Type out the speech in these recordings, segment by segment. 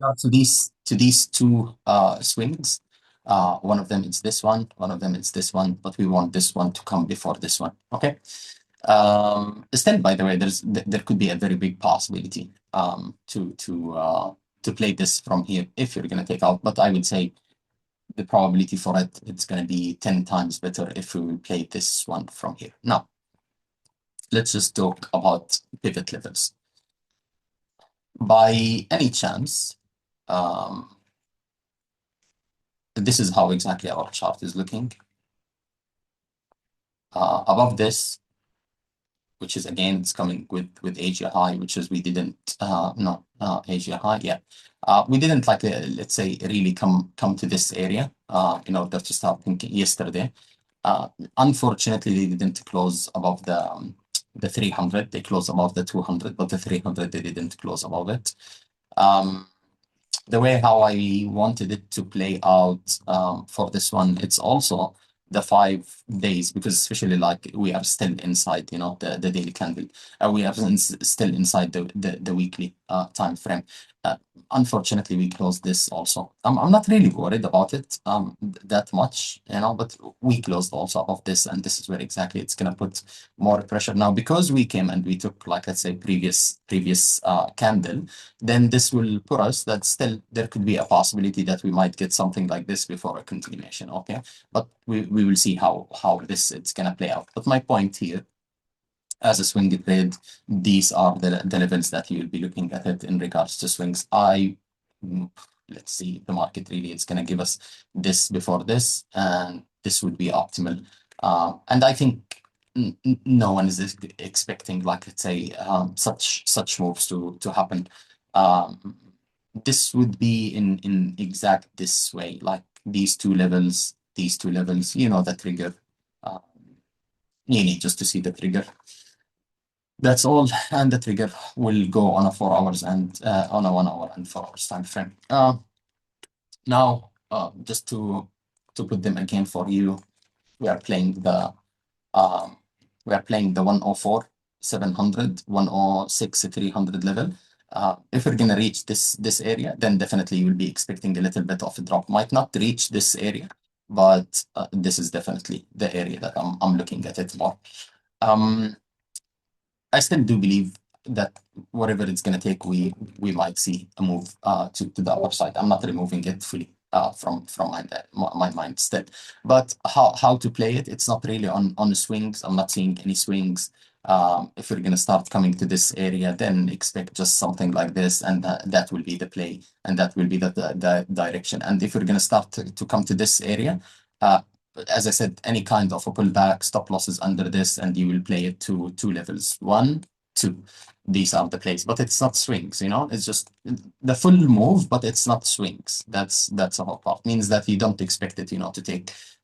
To these two swings. One of them is this one of them is this one, but we want this one to come before this one. Okay. Still, by the way, there could be a very big possibility to play this from here if you're gonna take out. But I would say the probability for it's gonna be 10 times better if we will play this one from here. Now, let's just talk about pivot levels. By any chance, um, this is how exactly our chart is looking. Above this, which is again, it's coming with Asia high, which is we didn't, no, Asia high, yeah. We didn't like, let's say, really come to this area in order to start thinking yesterday. Unfortunately, they didn't close above the 300. They closed above the 200, but the 300, they didn't close above it. Um, the way how I wanted it to play out for this one, it's also the 5 days, because especially like we are still inside, the daily candle. We are still inside the weekly time frame. Uh, Unfortunately, we closed this also. I'm not really worried about it that much, but we closed also above this, and this is where exactly it's gonna put more pressure now, because we came and we took, like, let's say, previous candle. Then this will put us that still there could be a possibility that we might get something like this before a continuation. Okay, but we will see how this it's gonna play out. But my point here, as a swing trade, these are the levels that you will be looking at it in regards to swings. Mm, let's see, the market really is gonna give us this before this, and this would be optimal. And I think no one is expecting, like, let's say, such moves to happen. Um, this would be in exact this way, like these two levels, the trigger. Uh, you need just to see the trigger. That's all, and the trigger will go on a 4 hours and on a 1 hour and 4 hours time frame. Now, just to put them again for you, we are playing the um, we are playing the 104, 700, 106, 300 level. If we're gonna reach this area, then definitely you will be expecting a little bit of a drop. Might not reach this area, but this is definitely the area that I'm looking at it more. Um, I still do believe that whatever it's gonna take, we might see a move to the upper side. I'm not removing it fully from my mind still. But how to play it? It's not really on the swings. I'm not seeing any swings. If we're gonna start coming to this area, then expect just something like this, and that will be the play, and that will be the direction. And if we're gonna start to come to this area, uh, as I said, any kind of a pullback, stop losses under this, and you will play it to two levels. One, two. These are the plays, but it's not swings, It's just the full move, but it's not swings. That's a whole part. Means that you don't expect it,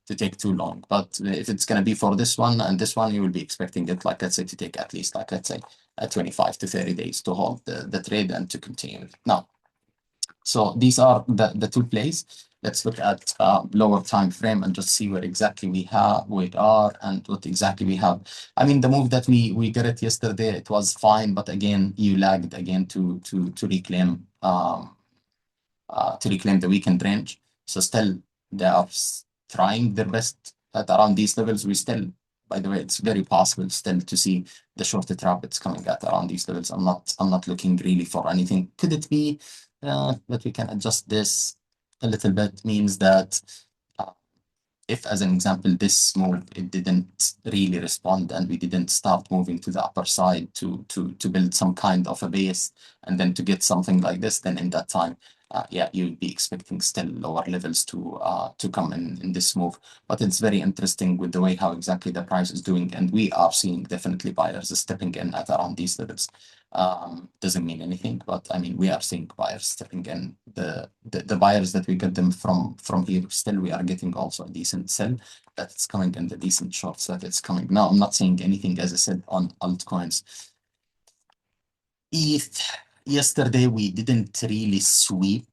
to take too long. But if it's gonna be for this one and this one, you will be expecting it, like, let's say, to take at least, like, let's say, 25 to 30 days to hold the trade and to continue. Now, so these are the two plays. Let's look at lower time frame and just see where exactly we are and what exactly we have. I mean, the move that we got it yesterday, it was fine, but again, you lagged again to reclaim the weekend range. So still, they are trying their best at around these levels. We still, by the way, it's very possible still to see the shorter trap it's coming at around these levels. I'm not looking really for anything. Could it be that we can adjust this a little bit? Means that uh, if, as an example, this move it didn't really respond and we didn't start moving to the upper side to build some kind of a base and then to get something like this, then in that time, yeah, you'd be expecting still lower levels to come in this move. But it's very interesting with the way how exactly the price is doing, and we are seeing definitely buyers stepping in at around these levels. Doesn't mean anything, but I mean, we are seeing buyers stepping in. The buyers that we get them from here, still we are getting also a decent sell that's coming and the decent shorts that it's coming. Now, I'm not saying anything, as I said, on altcoins. ETH, yesterday we didn't really sweep.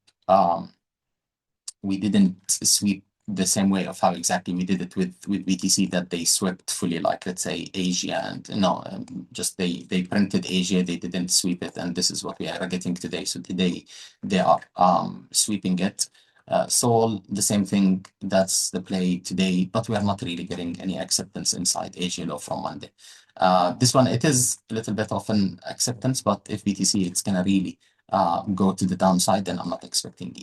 We didn't sweep the same way of how exactly we did it with BTC, that they swept fully, like let's say Asia, and no, just they printed Asia, they didn't sweep it, and this is what we are getting today. So today they are sweeping it. Sol, the same thing, that's the play today, but we are not really getting any acceptance inside Asia low from Monday. This one, it is a little bit of an acceptance, but if BTC, it's gonna really go to the downside, then I'm not expecting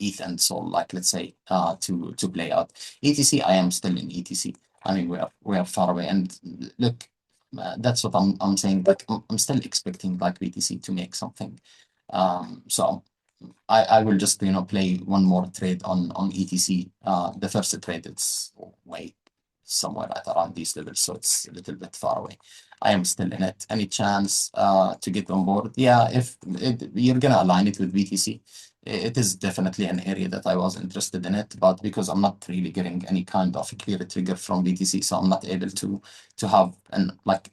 ETH and Sol, like let's say, to play out. ETC, I am still in ETC. I mean, we are far away, and look, that's what I'm saying. Like I'm still expecting like BTC to make something. So I will just play one more trade on ETC. The first trade, it's way somewhere at around these levels, so it's a little bit far away. I am still in it. Any chance to get on board? Yeah, if you're gonna align it with BTC, it is definitely an area that I was interested in it, but because I'm not really getting any kind of clear trigger from BTC, so I'm not able to have and like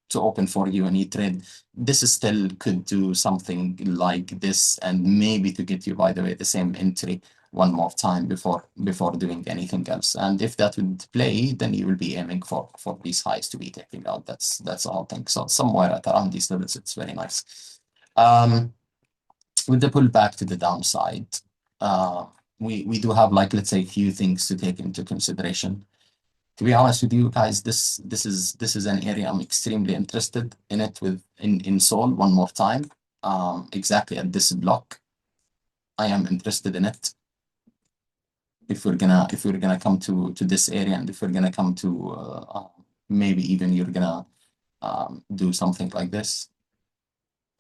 to open for you any trade. This is still could do something like this, and maybe to get you, by the way, the same entry one more time before doing anything else. And if that would play, then you will be aiming for these highs to be taking out. That's the whole thing. So somewhere at around these levels, it's very nice. With the pullback to the downside, we do have, like, let's say, few things to take into consideration. To be honest with you guys, this is an area I'm extremely interested in it in Sol one more time. Exactly at this block, I am interested in it. If we're gonna come to this area, and if we're gonna come to maybe even you're gonna do something like this,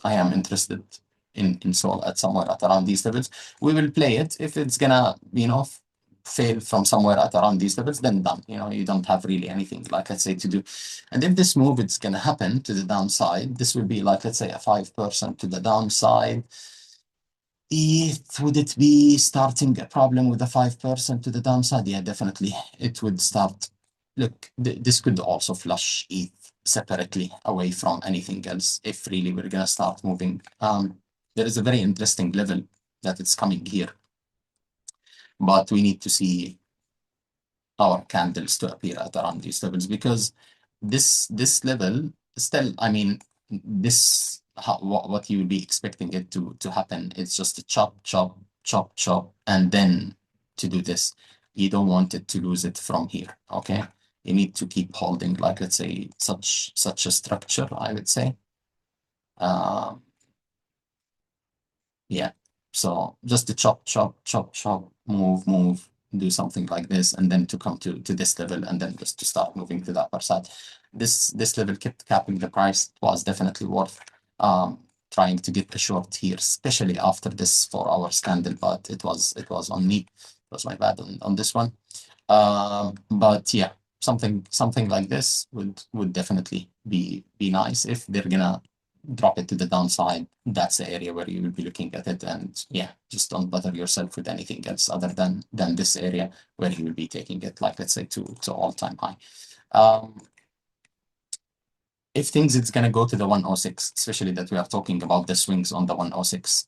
I am interested in Sol at somewhere at around these levels. We will play it. If it's gonna fail from somewhere at around these levels, then done. You don't have really anything, like let's say, to do. And if this move it's gonna happen to the downside, this will be like, let's say, a 5% to the downside. Would it be starting a problem with a 5% to the downside? Yeah, definitely. It would start. Look, this could also flush ETH separately away from anything else if really we're gonna start moving. There is a very interesting level that it's coming here, but we need to see our candles to appear at around these levels, because this level still, I mean, this what you would be expecting it to happen. It's just a chop, chop, chop, chop, and then to do this. You don't want it to lose it from here. Okay, you need to keep holding, like let's say, such a structure, I would say. Yeah. So just to chop, chop, chop, chop, move, do something like this, and then to come to this level, and then just to start moving to the upper side. This level kept capping the price. It was definitely worth trying to get a short here, especially after this 4 hour candle, but it was on me. It was my bad on this one. But yeah, something like this would definitely be nice if they're gonna drop it to the downside. That's the area where you will be looking at it, and yeah, just don't bother yourself with anything else other than this area where you will be taking it, like let's say, to all-time high. If things it's gonna go to the 106, especially that we are talking about the swings on the 106,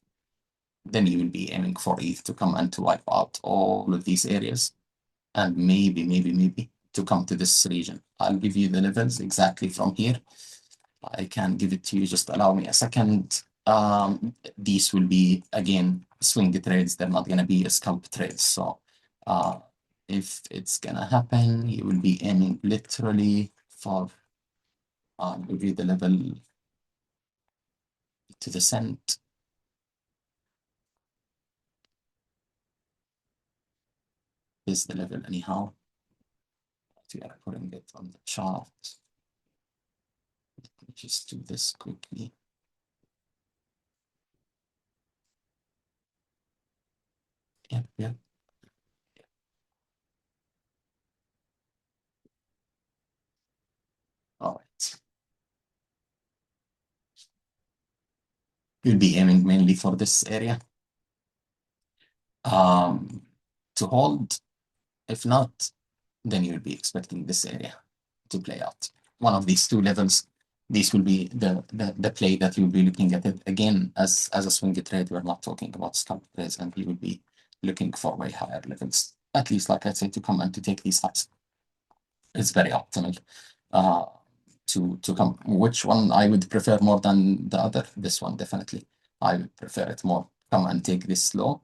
then you will be aiming for ETH to come and to wipe out all of these areas, and maybe to come to this region. I'll give you the levels exactly from here. I can give it to you. Just allow me a second. These will be, again, swing trades. They're not going to be scalp trades. So if it's going to happen, you will be aiming literally for, give you the level to the cent. This is the level anyhow. We are putting it on the chart. Let me just do this quickly. Yeah. All right. You'll be aiming mainly for this area to hold. If not, then you'll be expecting this area to play out. One of these two levels, these will be the play that you'll be looking at it. Again, as a swing trade, we're not talking about scalp trades, and you will be looking for way higher levels at least like I say, to come and to take these highs. It's very optimal. Uh, to come. Which one I would prefer more than the other? This one, definitely. I would prefer it more. Come and take this low,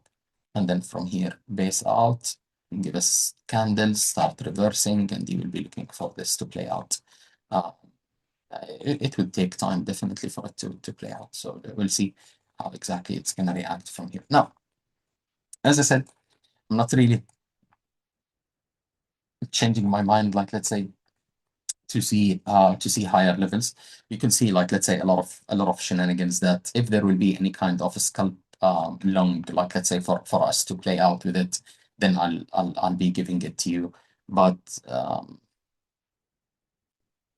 and then from here, base out, give us candles, start reversing, and you will be looking for this to play out. Uh, it would take time, definitely, for it to play out. So we'll see how exactly it's going to react from here. Now, as I said, I'm not really changing my mind, like, let's say, to see higher levels. You can see, like, let's say, a lot of shenanigans, that if there will be any kind of a scalp long, like, let's say, for us to play out with it, then I'll be giving it to you. But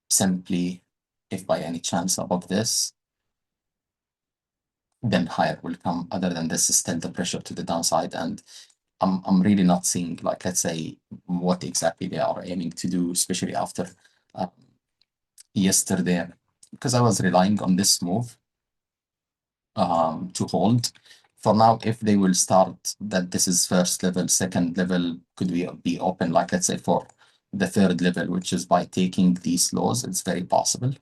simply, if by any chance above this, then higher will come. Other than this, is still the pressure to the downside, and I'm really not seeing, like, let's say, what exactly they are aiming to do, especially after yesterday, because I was relying on this move to hold. For now, if they will start that this is first level, second level, could we be open, like, let's say, for the third level, which is by taking these lows, it's very possible,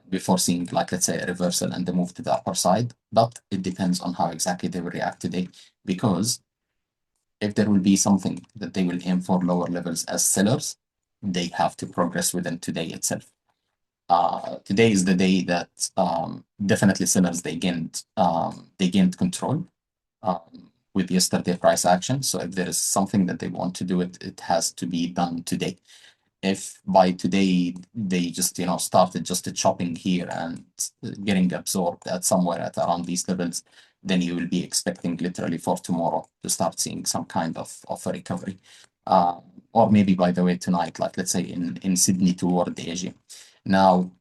before seeing, like, let's say, a reversal and the move to the upper side. But it depends on how exactly they will react today, because if there will be something that they will aim for lower levels as sellers, they have to progress within today itself. Today is the day that definitely sellers, they gained control with yesterday price action. So if there is something that they want to do, it has to be done today. If by today they just started just chopping here and getting absorbed at somewhere at around these levels, then you will be expecting literally for tomorrow to start seeing some kind of a recovery. Or maybe, by the way, tonight, like, let's say, in Sydney toward Asia. Now,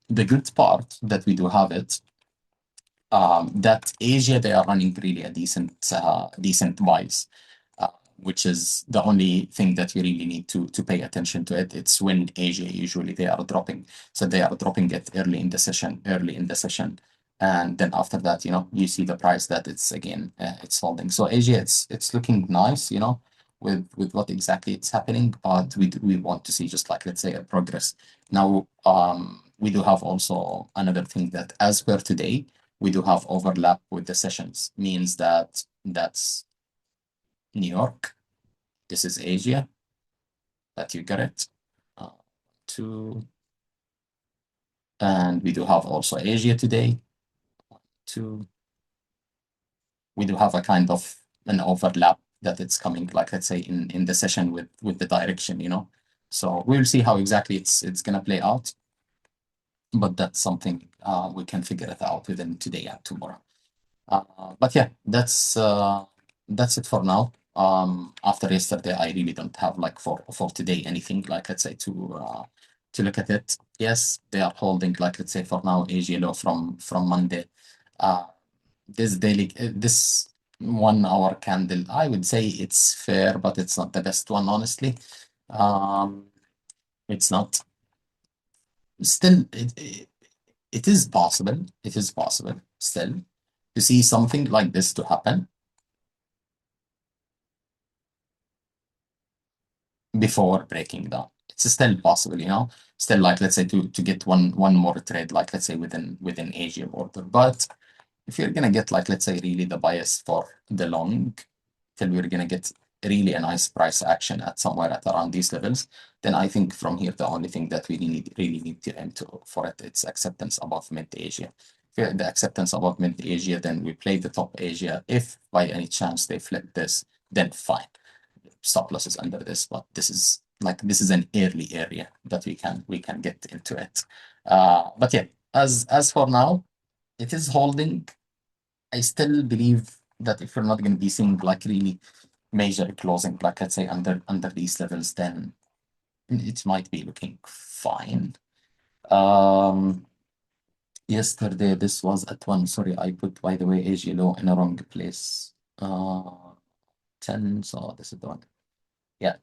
the good part that we do have it, that Asia, they are running really a decent buys, which is the only thing that you really need to pay attention to it. It's when Asia, usually they are dropping. So they are dropping it early in the session. And then after that, you see the price that it's again, it's holding. So Asia, it's looking nice, with what exactly it's happening, but we want to see, just like, let's say, a progress. Now, we do have also another thing, that as per today, we do have overlap with the sessions, means that that's New York, this is Asia, that you get it. Two, and we do have also Asia today. Two, we do have a kind of an overlap that it's coming, like, let's say, in the session with the direction, So we'll see how exactly it's gonna play out, but that's something we can figure it out within today and tomorrow. But yeah, that's it for now. After yesterday, I really don't have, like, for today, anything, like, let's say, to look at it. Yes, they are holding, like, let's say, for now, Asia low from Monday. This 1 hour candle, I would say it's fair, but it's not the best one, honestly. It's not. Still, it is possible. It is possible still to see something like this to happen before breaking down. It's still possible, still, like, let's say, to get one more trade, like, let's say, within Asia border. But if you're gonna get, like, let's say, really the bias for the long, till we're gonna get really a nice price action at somewhere at around these levels, then I think from here, the only thing that we really need to aim for it's acceptance above mid Asia. If the acceptance above mid Asia, then we play the top Asia. If by any chance they flip this, then fine, stop losses under this. But this is an early area that we can get into it. But yeah, as for now, it is holding. I still believe that if we're not going to be seeing, like, really major closing, like, let's say, under these levels, then it might be looking fine. Yesterday this was at one. Sorry, I put, by the way, Asia low in a wrong place. 10. So this is the one. Yeah.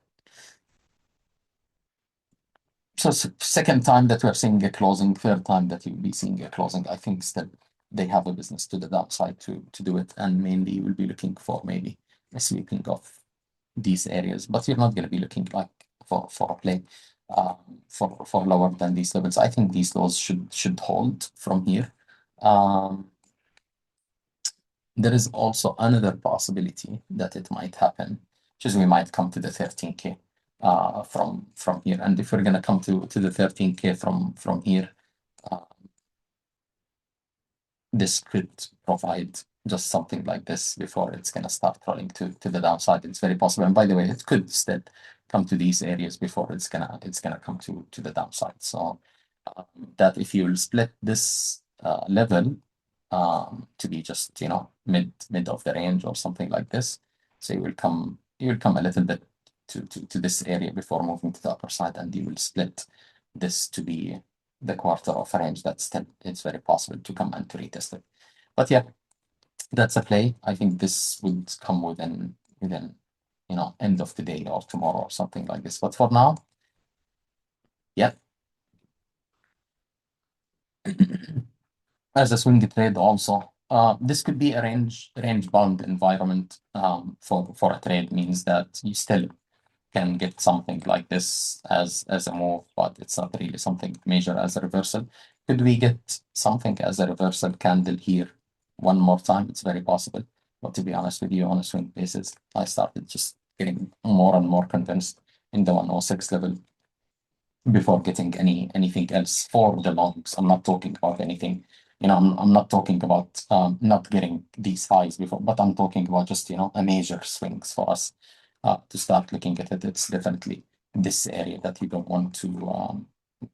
So second time that we're seeing a closing, third time that you'll be seeing a closing. I think still they have a business to the downside to do it, and mainly we'll be looking for maybe a sweeping off these areas, but you're not going to be looking like for a play for lower than these levels. I think these lows should hold from here. There is also another possibility that it might happen, which is we might come to the 13K from here. And if we're gonna come to the 13K from here, this could provide just something like this before it's gonna start rolling to the downside. It's very possible. And by the way, it could still come to these areas before it's gonna come to the downside. So that if you'll split this level to be just mid of the range or something like this, so you will come a little bit to this area before moving to the upper side, and you will split this to be the quarter of a range. That's still, it's very possible to come and to retest it. But yeah, that's a play. I think this would come within end of the day or tomorrow or something like this. But for now, yeah. As a swing trade also, this could be a range bound environment for a trade. Means that you still can get something like this as a move, but it's not really something major as a reversal. Could we get something as a reversal candle here one more time? It's very possible. But to be honest with you, on a swing basis, I started just getting more and more convinced in the 106 level before getting anything else for the longs. I'm not talking about anything, I'm not talking about not getting these highs before, but I'm talking about just, a major swings for us to start looking at it. It's definitely this area that you don't want to,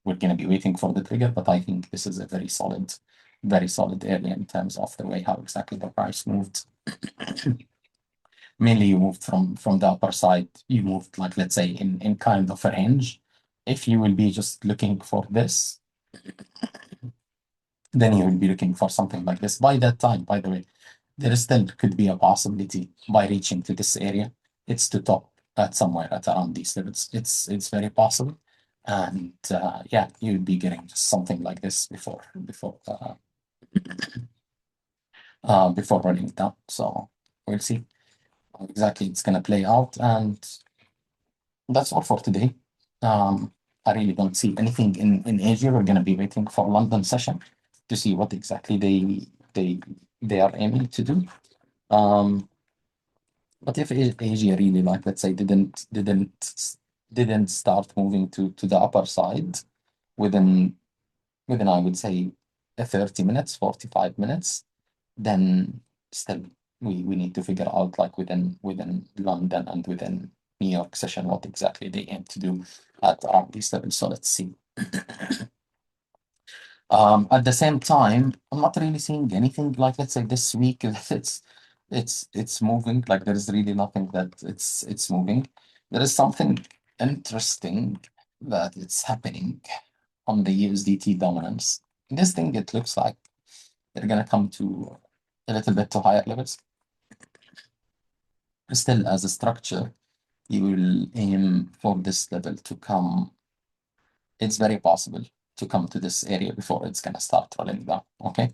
we're going to be waiting for the trigger, but I think this is a very solid area in terms of the way how exactly the price moved. Mainly you moved from the upper side, you moved like, let's say, in kind of a range. If you will be just looking for this, then you will be looking for something like this. By that time, by the way, there still could be a possibility by reaching to this area, it's to top at somewhere at around these levels. It's very possible. And yeah, you'll be getting just something like this before running it down. So we'll see how exactly it's gonna play out. And that's all for today. I really don't see anything in Asia. We're gonna be waiting for London session to see what exactly they are aiming to do. But if Asia really, like, let's say, didn't start moving to the upper side within I would say 30 minutes, 45 minutes, then still we need to figure out, like, within London and within New York session what exactly they aim to do at around these levels. So let's see. At the same time, I'm not really seeing anything like, let's say, this week that it's moving. Like, there is really nothing that it's moving. There is something interesting that it's happening on the USDT dominance. This thing, it looks like they're gonna come to a little bit to higher levels. Still, as a structure, you will aim for this level to come. It's very possible to come to this area before it's gonna start rolling down. Okay,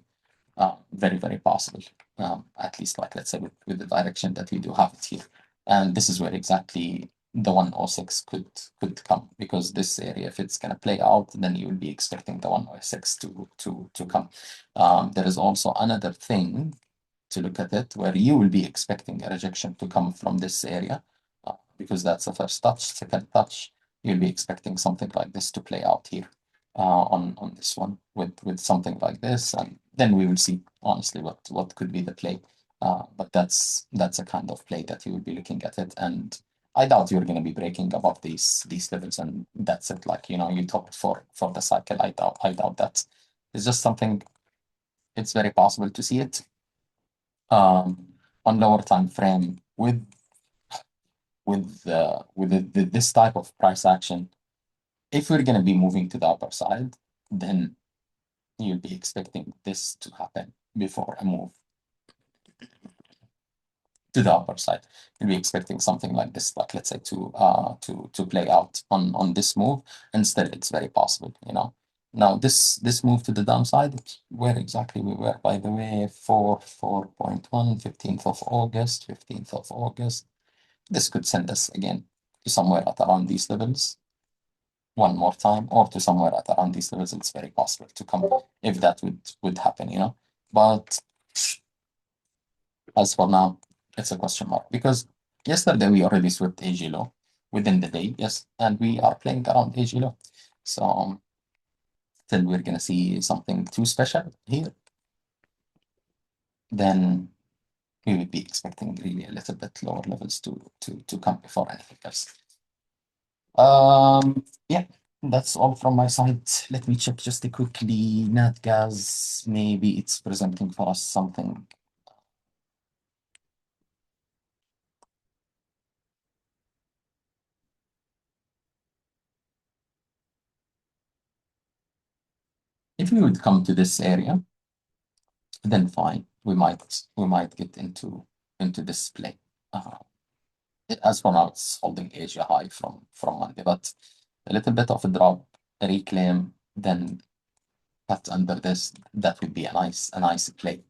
very, very possible. At least, like, let's say, with the direction that we do have it here, and this is where exactly the 106 could come, because this area, if it's gonna play out, then you will be expecting the 106 to come. There is also another thing to look at it, where you will be expecting a rejection to come from this area, because that's the first touch. Second touch, you'll be expecting something like this to play out here on this one with something like this, and then we will see honestly what could be the play. But that's a kind of play that you will be looking at it, and I doubt you're going to be breaking above these levels, and that's it. Like, you top it for the cycle. I doubt that. It's just something. It's very possible to see it on lower time frame with this type of price action. If we're going to be moving to the upper side, then you'll be expecting this to happen before a move to the upper side. You'll be expecting something like this, like, let's say, to play out on this move. Instead, it's very possible, Now this move to the downside, where exactly we were, by the way, 4.1, 15th of August, 15th of August. This could send us again to somewhere at around these levels one more time, or to somewhere at around these levels. It's very possible to come if that would happen, you know. But as for now, it's a question mark because yesterday we already swept AG low within the day, yes, and we are playing around AG low. So till we're gonna see something too special here, then we would be expecting really a little bit lower levels to come before anything else. Yeah, that's all from my side. Let me check just quickly. NatGas, maybe it's presenting for us something. If we would come to this area, then fine. We might get into this play. Uh, as for now, it's holding Asia high from Monday, but a little bit of a drop, a reclaim, then cut under this. That would be a nice play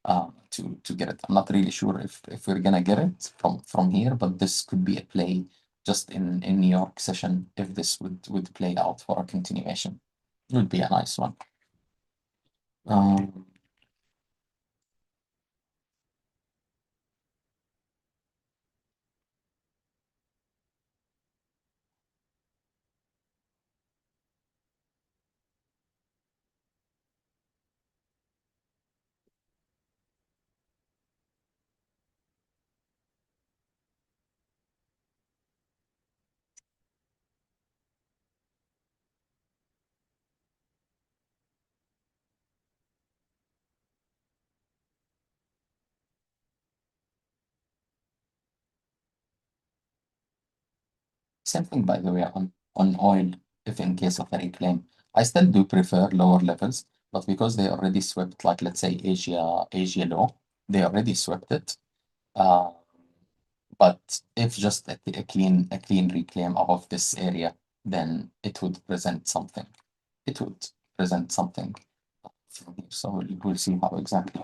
to get it. I'm not really sure if we're gonna get it from here, but this could be a play just in New York session if this would play out for a continuation. It would be a nice one. Um, Same thing, by the way, on oil, if in case of a reclaim. I still do prefer lower levels, but because they already swept, like let's say Asia low, they already swept it. Uh, but if just a clean reclaim above this area, then it would present something. It would present something from here. So we'll see how exactly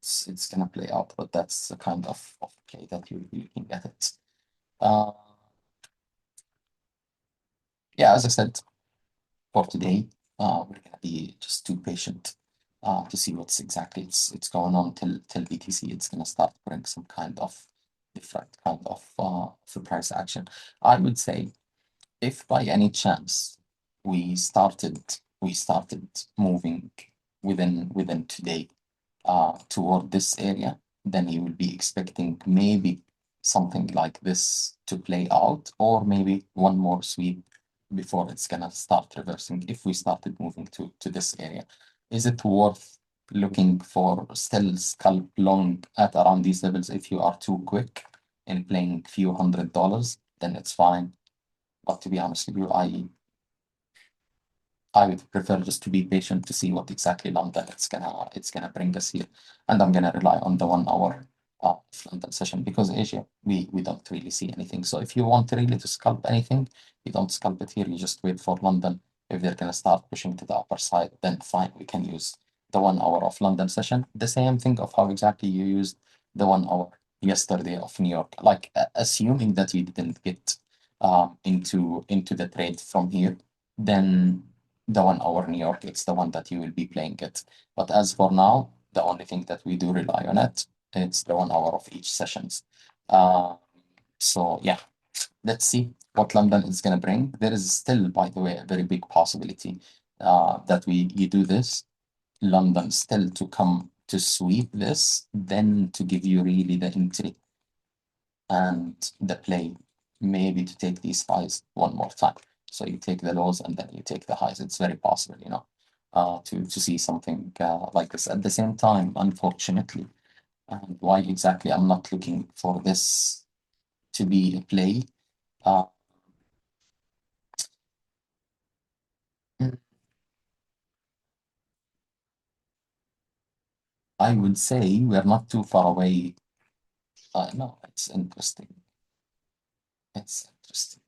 it's gonna play out, but that's the kind of play that you'll be looking at it. Uh, yeah, as I said, for today. We're gonna be just too patient to see what's exactly it's going on till BTC. It's gonna start bring some kind of different kind of price action. I would say if by any chance we started moving within today toward this area, then you will be expecting maybe something like this to play out, or maybe one more sweep before it's gonna start reversing if we started moving to this area. Is it worth looking for still scalp long at around these levels? If you are too quick in playing few $100s, then it's fine. But to be honest with you, I would prefer just to be patient to see what exactly London it's gonna bring us here, and I'm gonna rely on the 1 hour London session because Asia we don't really see anything. So if you want really to scalp anything, you don't scalp it here. You just wait for London. If they're gonna start pushing to the upper side, then fine, we can use the 1 hour of London session. The same thing of how exactly you used the 1 hour yesterday of New York. Like assuming that you didn't get into the trade from here, then the 1 hour New York, it's the one that you will be playing it. But as for now, the only thing that we do rely on it's the 1 hour of each sessions. Uh, so yeah, let's see what London is gonna bring. There is still, by the way, a very big possibility that you do this, London still to come to sweep this, then to give you really the entry and the play, maybe to take these highs one more time. So you take the lows and then you take the highs. It's very possible, to see something like this. At the same time, unfortunately, and why exactly I'm not looking for this to be a play. Uh, mm, I would say we're not too far away. No, it's interesting. It's interesting.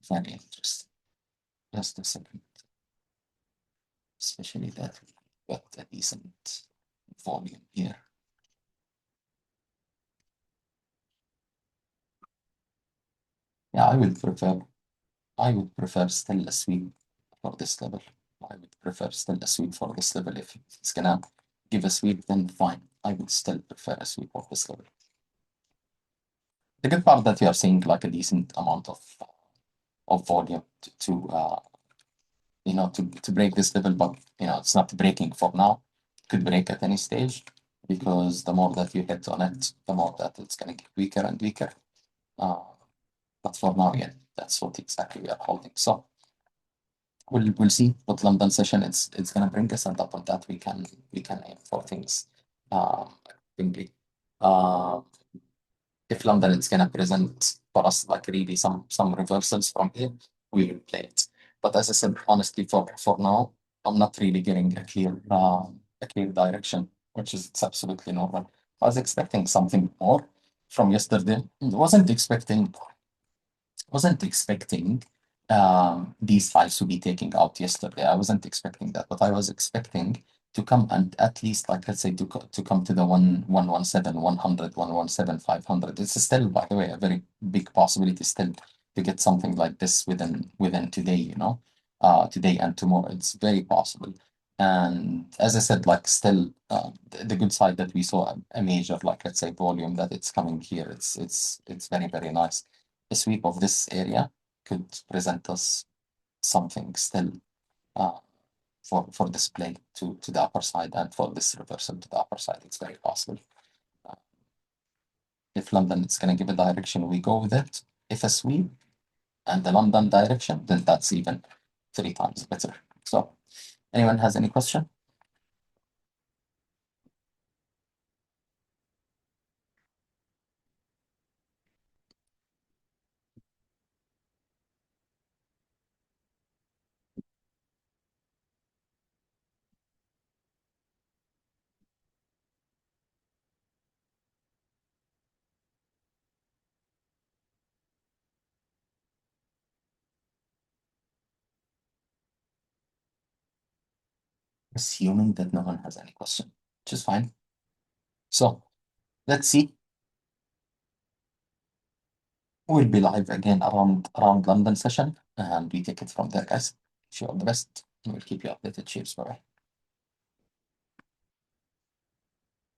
Very interesting. Just a second. Especially that we got a decent volume here. Yeah, I would prefer still a sweep for this level. I would prefer still a sweep for this level. If it's gonna give a sweep, then fine. I would still prefer a sweep for this level. The good part that you are seeing like a decent amount of volume to break this level, but it's not breaking for now. It could break at any stage because the more that you hit on it, the more that it's gonna get weaker and weaker. Uh, but for now, yeah, that's what exactly we are holding. So we'll see what London session it's gonna bring us, and upon that we can aim for things accordingly. Uh, if London is gonna present for us like really some reversals from here, we will play it. But as I said, honestly, for now, I'm not really getting a clear direction, which is it's absolutely normal. I was expecting something more from yesterday. Wasn't expecting these files to be taken out yesterday. I wasn't expecting that, but I was expecting to come and at least like let's say to come to the 117, 100, 117, 500. It's still, by the way, a very big possibility still to get something like this within today, today and tomorrow. It's very possible. And as I said, like still the good side that we saw a major like let's say volume that it's coming here. It's very, very nice. A sweep of this area could present us something still uh, for display to the upper side, and for this reversal to the upper side. It's very possible. Uh, if London is going to give a direction, we go with it. If a sweep and the London direction, then that's even 3 times better. So, anyone has any question? Assuming that no one has any question, which is fine. So, let's see. We'll be live again around London session, and we take it from there, guys. Wish you all the best, and we'll keep you updated. Cheers, bye.